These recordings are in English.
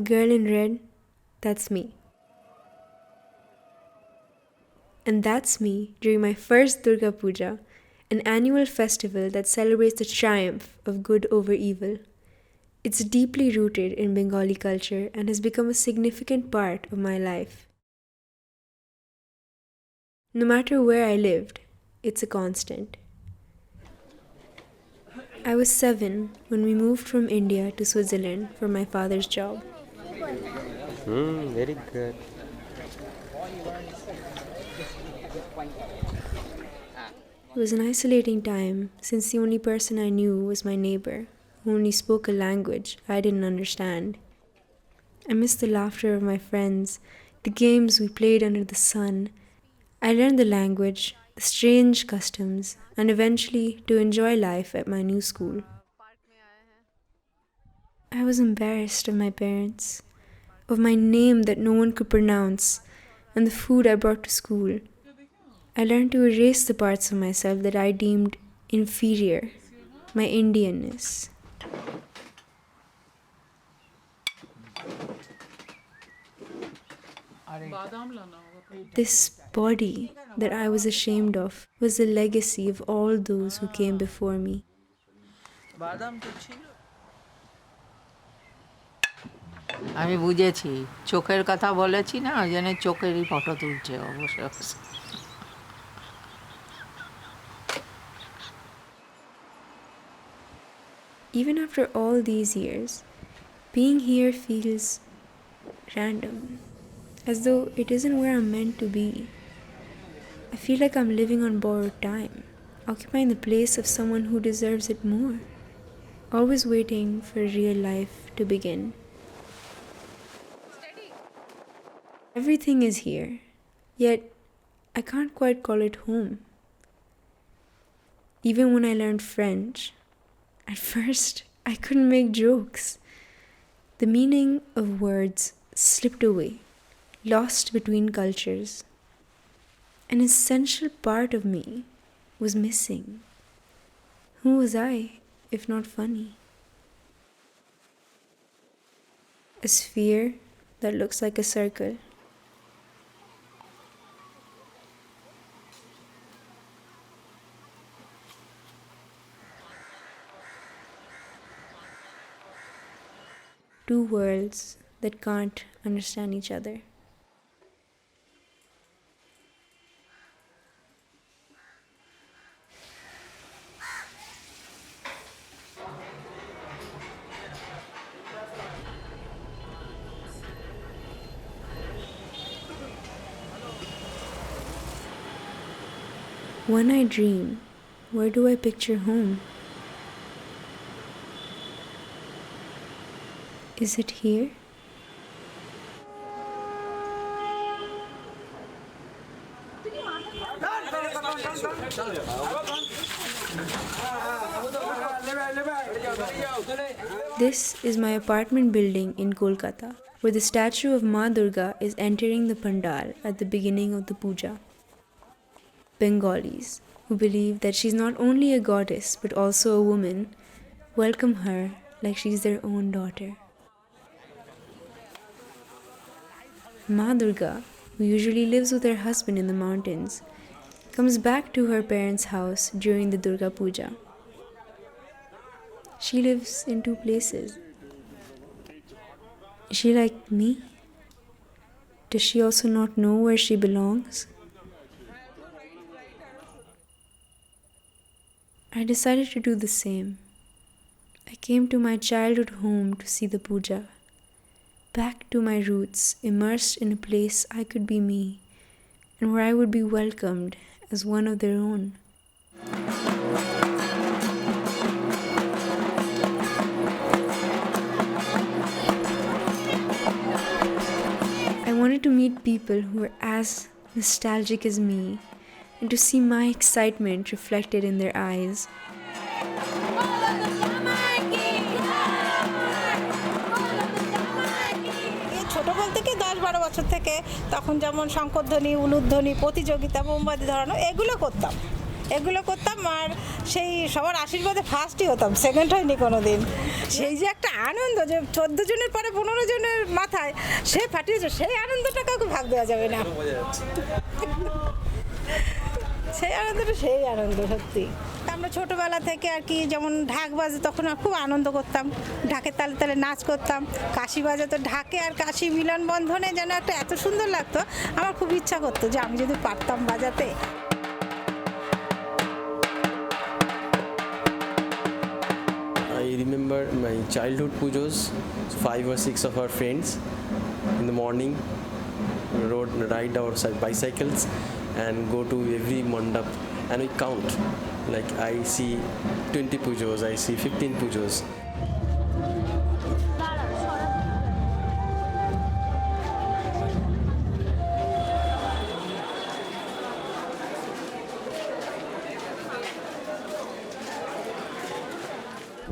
girl in red, that's me. And that's me during my first Durga Puja, an annual festival that celebrates the triumph of good over evil. It's deeply rooted in Bengali culture and has become a significant part of my life. No matter where I lived, it's a constant. I was 7 when we moved from India to Switzerland for my father's job. Very good. It was an isolating time since the only person I knew was my neighbor, who only spoke a language I didn't understand. I missed the laughter of my friends, the games we played under the sun. I learned the language, the strange customs, and eventually to enjoy life at my new school. I was embarrassed of my parents, of my name that no one could pronounce, and the food I brought to school. I learned to erase the parts of myself that I deemed inferior, my Indianness. This body that I was ashamed of was the legacy of all those who came before me. আমি বুঝেছি চোখের কথা বলেছি না ওই জন্য চোখেরই photo তুলছে অবশ্য Even after all these years, being here feels random, as though it isn't where I'm meant to be. I feel like I'm living on borrowed time, occupying the place of someone who deserves it more, always waiting for real life to begin. Everything is here, yet I can't quite call it home. Even when I learned French, at first I couldn't make jokes. The meaning of words slipped away, lost between cultures. An essential part of me was missing. Who was I, if not funny? A sphere that looks like a circle. Two worlds that can't understand each other. When I dream, where do I picture home? Is it here? This is my apartment building in Kolkata, where the statue of Ma Durga is entering the pandal at the beginning of the puja. Bengalis, who believe that she's not only a goddess but also a woman, welcome her like she's their own daughter. Ma Durga, who usually lives with her husband in the mountains, comes back to her parents' house during the Durga Puja. She lives in 2 places. Is she like me? Does she also not know where she belongs? I decided to do the same. I came to my childhood home to see the puja. Back to my roots, immersed in a place I could be me, and where I would be welcomed as one of their own. I wanted to meet people who were as nostalgic as me, and to see my excitement reflected in their eyes. ছোটবেলা থেকে 10-12 বছর থেকে তখন যেমন শঙ্করধ্বনি উলুধ্বনি প্রতিযোগিতা মোমবাতি ধরানো এগুলো করতাম এগুলো করতাম। আর সেই সবার আশীর্বাদে ফার্স্টই হতাম, সেকেন্ড হয়নি কোনো দিন। সেই যে একটা আনন্দ, যে 14 জনের পরে 15 জনের মাথায় সে ফাটিয়েছে, সেই আনন্দটা কাউকে ভাগ দেওয়া যাবে না। সেই আনন্দটা সেই আনন্দ সত্যি। আমরা ছোটোবেলা থেকে আর কি, যেমন ঢাক বাজে তখন খুব আনন্দ করতাম, ঢাকের তালে তালে নাচ করতাম। কাশি বাজে তো ঢাকে আর কাশি মিলন বন্ধনে যেন একটা এত সুন্দর লাগতো, আমার খুব ইচ্ছা করতো যে আমি যদি পারতাম বাজাতে। I remember my childhood pujos, 5 or 6 of our friends in the morning ride our bicycles and go to every mandap and we count. Like I see 20 pujos, I see 15 pujos.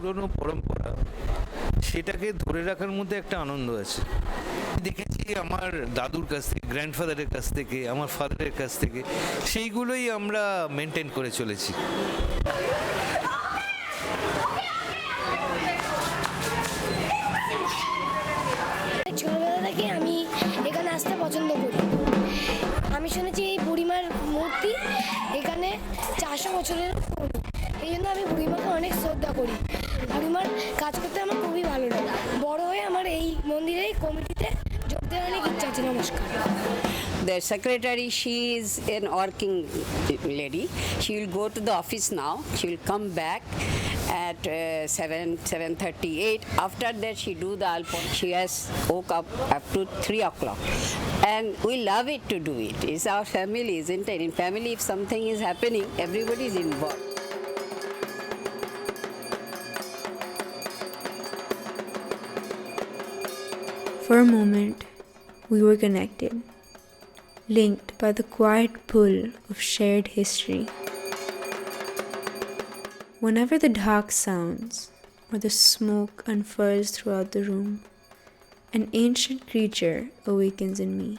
পুরনো পরম্পরা, সেটাকে ধরে রাখার মধ্যে একটা আনন্দ আছে। দেখেছি আমার দাদুর কাছ থেকে, গ্র্যান্ডফাদারের কাছ থেকে, আমার ফাদারের কাছ থেকে, সেইগুলোই আমরা মেনটেন করে চলেছি। ছোটবেলা থেকে আমি এখানে আসতে পছন্দ করি। আমি শুনেছি এই বুড়িমার মূর্তি এখানে 400 বছরের পুরনো, এই জন্য আমি বুড়িমাকে অনেক শ্রদ্ধা করি। বুড়িমার কাজ করতে আমার খুবই ভালো লাগে। বড় হয়ে আমার এই মন্দিরের কমিটিতে যোগ দেওয়ার অনেক ইচ্ছা আছে। নমস্কার। The secretary, she is an working lady. She will go to the office now. She will come back at 7:38. After that, she do the alpon. She has woke up to 3 o'clock. And we love it to do it. It's our family, isn't it? In family, if something is happening, everybody is involved. For a moment, we were connected, linked by the quiet pull of shared history. Whenever the dark sounds or the smoke unfurls throughout the room, an ancient creature awakens in me.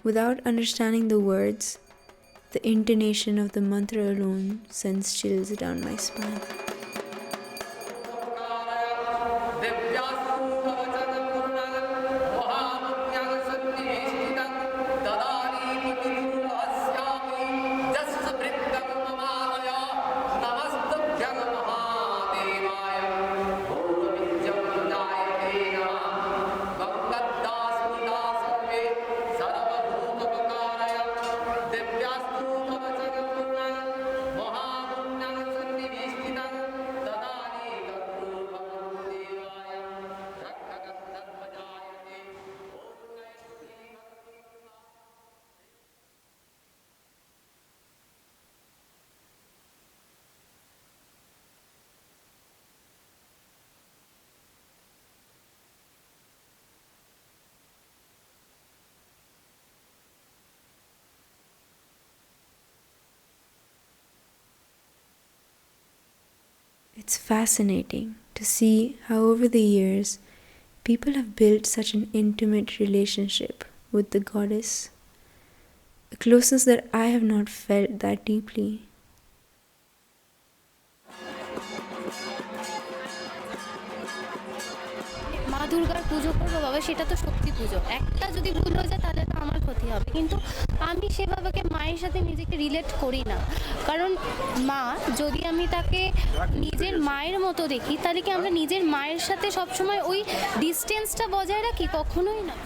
Without understanding the words, the intonation of the mantra alone sends chills down my spine. It's fascinating to see how over the years people have built such an intimate relationship with the goddess, a closeness that I have not felt that deeply. মা দুর্গার পুজো করবো বাবা, সেটা তো শক্তি পুজো। একটা যদি ভুল হয়ে যায় তাহলে তো আমার ক্ষতি হবে, কিন্তু আমি সেভাবে মায়ের সাথে নিজেকে রিলেট করি না। কারণ মা, যদি আমি তাকে নিজের মায়ের মতো দেখি, তাহলে কি আমরা নিজের মায়ের সাথে সবসময় ওই ডিস্টেন্সটা বজায় রাখি? কখনোই না।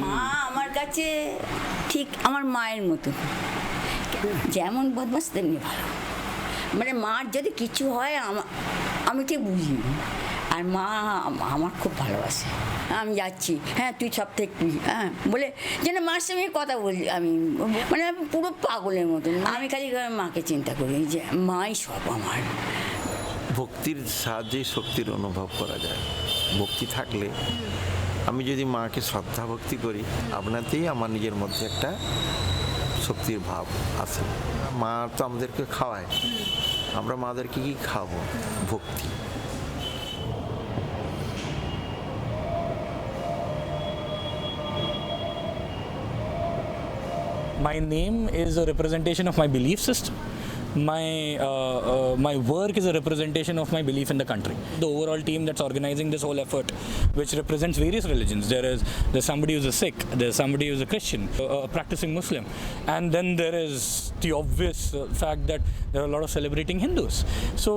মা আমার কাছে ঠিক আমার মায়ের মতো, যেমন বদমাস তেমনি ভালো। মানে মার যদি কিছু হয় আমি ঠিক বুঝি, আর মা আমার খুব ভালোবাসে। আমি যাচ্ছি, হ্যাঁ তুই সব থেকে তুই, হ্যাঁ বলে যেন মার সঙ্গে কথা বলি। আমি মানে পুরো পাগলের মতন। আমি খালি মাকে চিন্তা করি যে মাই সব আমার। ভক্তির সাহায্যে শক্তির অনুভব করা যায়। ভক্তি থাকলে, আমি যদি মাকে শ্রদ্ধা ভক্তি করি, আপনাতেই আমার নিজের মধ্যে একটা শক্তির ভাব আছে। মা তো আমাদেরকে খাওয়ায়, আমরা মাদেরকে কি খাবো? ভক্তি। My name is a representation of my belief system. My work is a representation of my belief in the country. The overall team that's organizing this whole effort, which represents various religions. There's somebody who's a Sikh, there's somebody who's a Christian, a practicing Muslim, and then there is the obvious fact that there are a lot of celebrating Hindus. So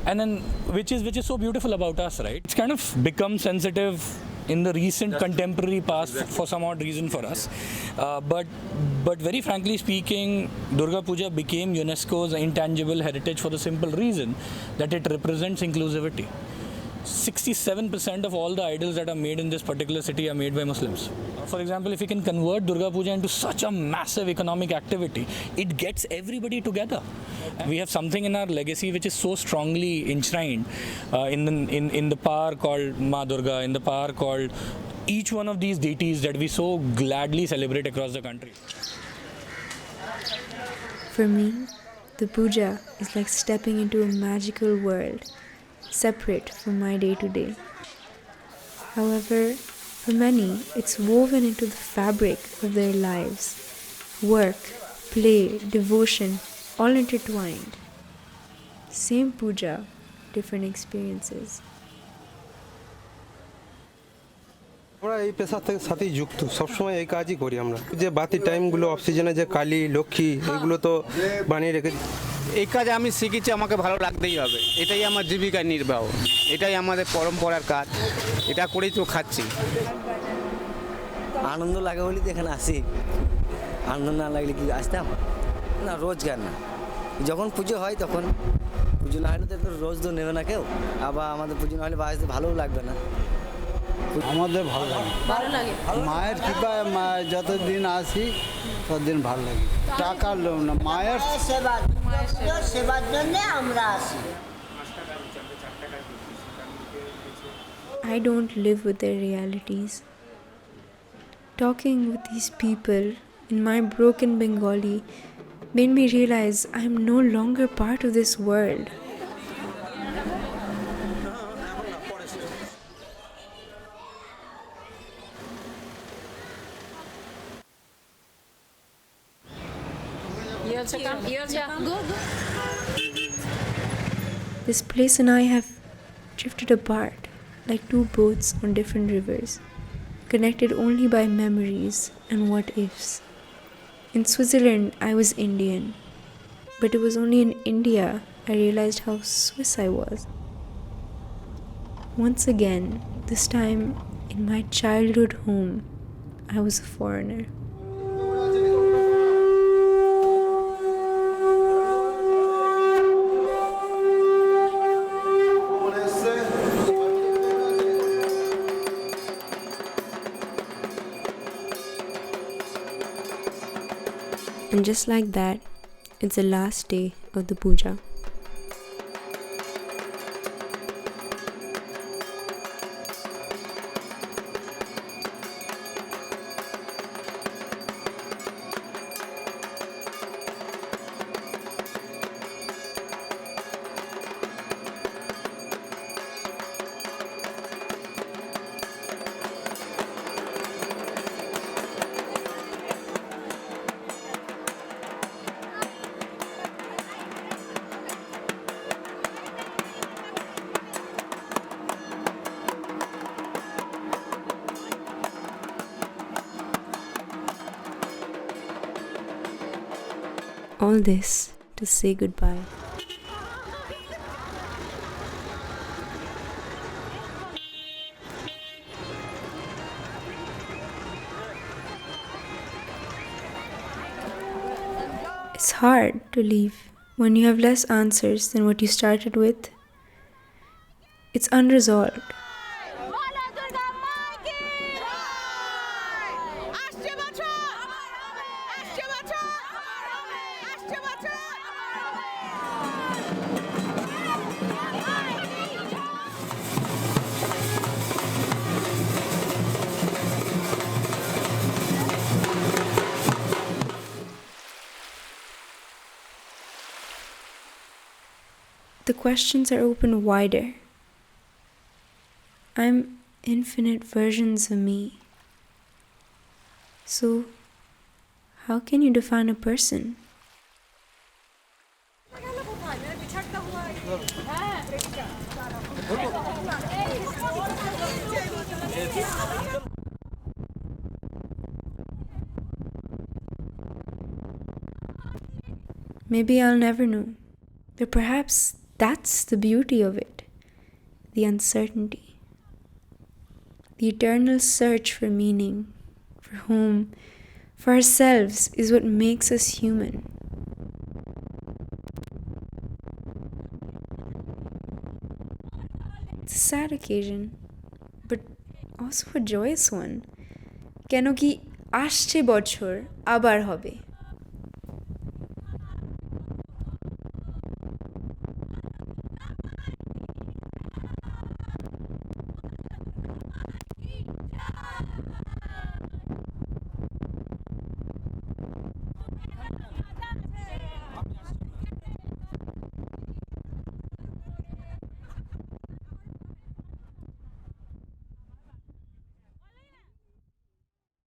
and then which is so beautiful about us, right? It's kind of become sensitive in the recent contemporary past for some odd reason for us. But very frankly speaking, Durga Puja became UNESCO's intangible heritage for the simple reason that it represents inclusivity. 67% of all the idols that are made in this particular city are made by Muslims. For example, if you can convert Durga Puja into such a massive economic activity, it gets everybody together. We have something in our legacy which is so strongly enshrined in the power called Ma Durga, in the power called each one of these deities that we so gladly celebrate across the country. For me, the puja is like stepping into a magical world, separate from my day-to-day. However, for many, it's woven into the fabric of their lives. Work, play, devotion, all intertwined. Same puja, different experiences. আমরা এই পেশার সাথেই যুক্ত, সবসময় এই কাজই করি আমরা। যে বাতি টাইমগুলো অফ সিজনে যে কালী লক্ষ্মী এগুলো তো বানিয়ে রেখেছি। এই কাজে আমি শিখেছি, আমাকে ভালো লাগতেই হবে, এটাই আমার জীবিকা নির্বাহ, এটাই আমাদের পরম্পরার কাজ, এটা করেই তো খাচ্ছি। আনন্দ লাগে বলেই তো এখানে আসি, আনন্দ না লাগলে কি আসতাম না? রোজগার না, যখন পুজো হয় তখন, পুজো না হলে তো রোজ তো নেবে না কেউ, আবার আমাদের পুজো না হলে বাজতে ভালোও লাগবে না। আমাদের ভালো লাগে, মায়ের কৃপায় যতদিন আসি ততদিন ভালো লাগে। টাকার লোভ না, মায়ের সেবার জন্য আমরা আসি। I don't live with their realities. Talking with these people in my broken Bengali made me realize I am no longer part of this world. This place and I have drifted apart like two boats on different rivers, connected only by memories and what ifs. In Switzerland, I was Indian, but it was only in India I realized how Swiss I was. Once again, this time in my childhood home, I was a foreigner. And just like that, it's the last day of the puja. All this to say goodbye. It's hard to leave when you have less answers than what you started with. It's unresolved. The questions are open wider. I'm infinite versions of me. So, How can you define a person? Maybe I'll never know, but perhaps that's the beauty of it, the uncertainty, the eternal search for meaning, for home, for ourselves is what makes us human. It's a sad occasion, but also a joyous one. কেন কি আসছে বছর আবার হবে